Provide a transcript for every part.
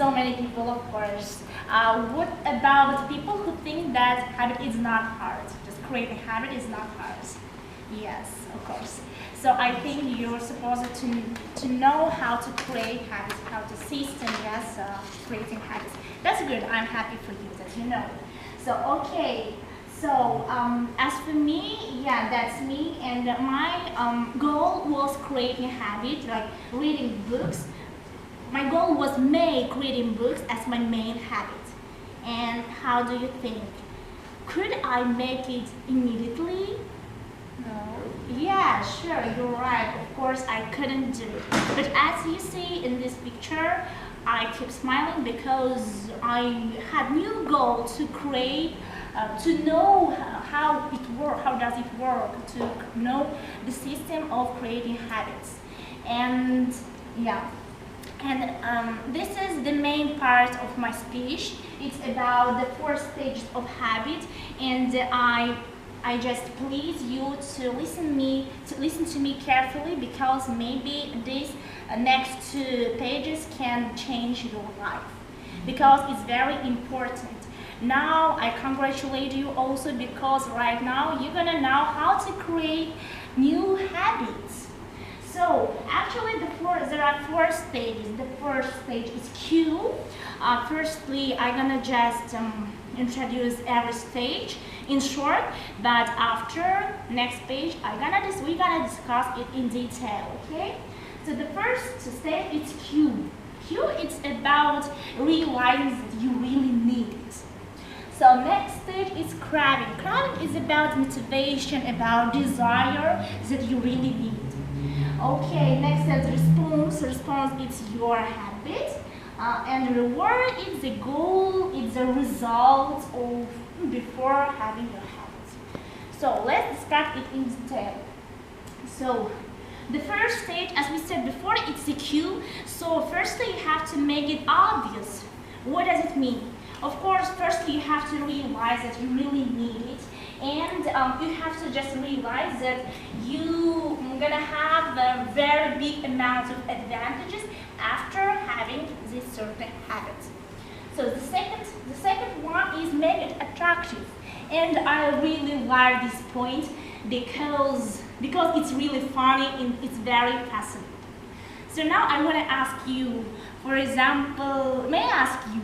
so many people, of course. What about people who think that habit is not hard? Just creating habit is not hard. Yes, of course. So I think you're supposed to know how to create habits, how to system, yes, creating habits. That's good. I'm happy for you that you know. So okay. So as for me, yeah, that's me. And my goal was creating a habit, like reading books. My goal was make reading books as my main habit. And how do you think? Could I make it immediately? No. Yeah, sure, you're right. Of course, I couldn't do it. But as you see in this picture, I keep smiling because I had new goal to create, to know how it works, how does it work, to know the system of creating habits. And yeah. And this is the main part of my speech. It's about the 4 stages of habit, and I just please you to listen to me carefully, because maybe these next 2 pages can change your life, because it's very important. Now I congratulate you also, because right now you're gonna know how to create new habits. So actually there are 4 stages. The first stage is Q. Firstly, I'm gonna just introduce every stage in short, but after next page we're gonna discuss it in detail, okay? So the first stage is Q. Q, it's about realizing that you really need it. So next stage is craving. Craving is about motivation, about desire that you really need. Okay, next is response. Response is your habit. And reward is the goal, it's the result of before having your habits. So let's discuss it in detail. So the first stage, as we said before, it's the cue. So firstly you have to make it obvious. What does it mean? Of course, firstly you have to realize that you really need it, and you have to just realize that you're gonna have a very big amount of advantages after having this certain habit. So the second one is make it attractive, and I really like this point because it's really funny and it's very fascinating. So now I want to ask you, for example, may I ask you?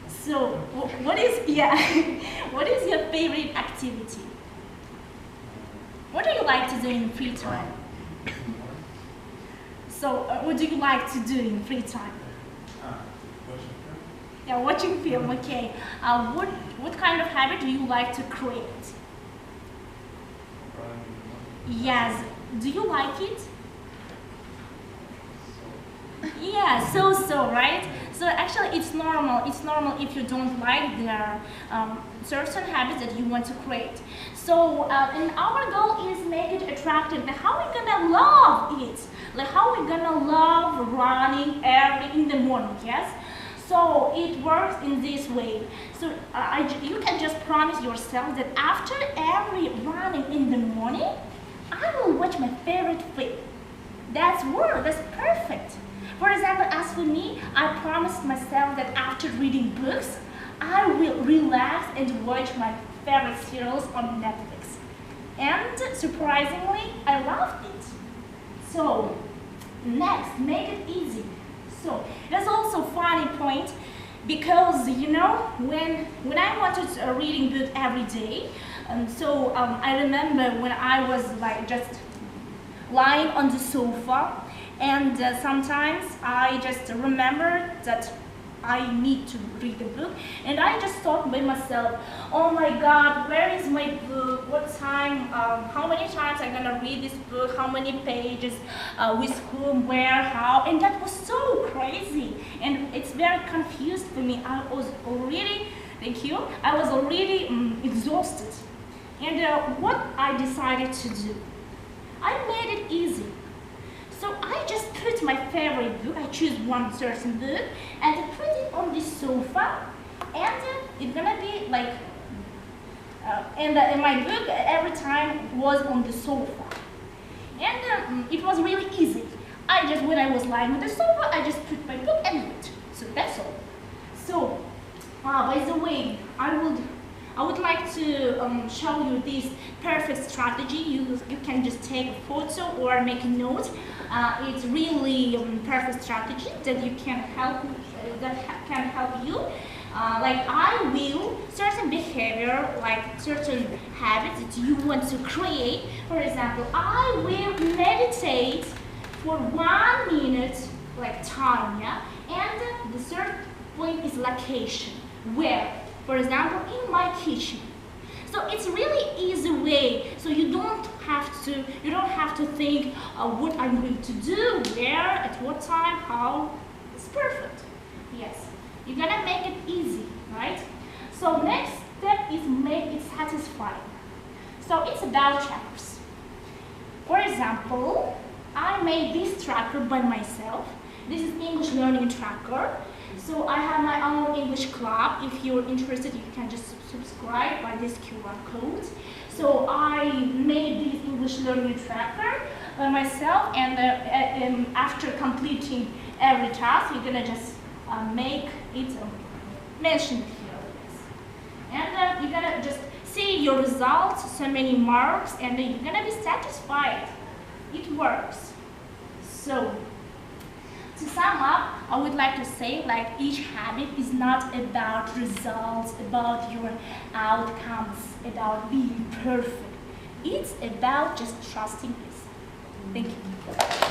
So what is what is your favorite activity? What do you like to do in free time? So what do you like to do in free time? Yeah, watching film. Okay. What kind of habit do you like to create? Yes. Do you like it? Yeah, so right? So actually it's normal. It's normal if you don't like their certain habits that you want to create. So and our goal is make it attractive. Like how we gonna love it? Like how we gonna love running early in the morning, yes? So it works in this way. So you can just promise yourself that after every running in the morning, I will watch my favorite film. That's perfect. For example, as for me, I promised myself that after reading books, I will relax and watch my favorite series on Netflix. And surprisingly, I loved it. So next, make it easy. So that's also a funny point, because you know when I wanted reading book every day, I remember when I was like just lying on the sofa, and sometimes I just remember that I need to read the book, and I just thought by myself, oh my God, where is my book? What time? How many times I'm gonna read this book? How many pages? With whom? Where? How? And that was so crazy, and it's very confused for me. I was already, I was already exhausted, and what I decided to do, I made it easy. So I just put my favorite book, I choose one certain book, and put it on the sofa, and it's gonna be like, and my book every time was on the sofa. And it was really easy. When I was lying on the sofa, I just put my book and read. So by the way, I would like to show you this perfect strategy. You can just take a photo or make a note. It's really perfect strategy that you can help you. Like I will certain behavior, like certain habits that you want to create. For example, I will meditate for 1 minute, like time, yeah. And the third point is location. Where? For example, in my kitchen. So it's really easy way. So you don't have to think what I'm going to do, where, at what time, how. It's perfect. Yes. You're gonna make it easy, right? So next step is make it satisfying. So it's about trackers. For example, I made this tracker by myself. This is English learning tracker. So I have my own English club. If you're interested, you can just subscribe by this QR code. So I made this English learning tracker by myself, and after completing every task, you're gonna just make it mentioned here. Yes. And you're gonna just see your results, so many marks, and you're gonna be satisfied. It works. So, to sum up, I would like to say, like, each habit is not about results, about your outcomes, about being perfect. It's about just trusting yourself. Thank you.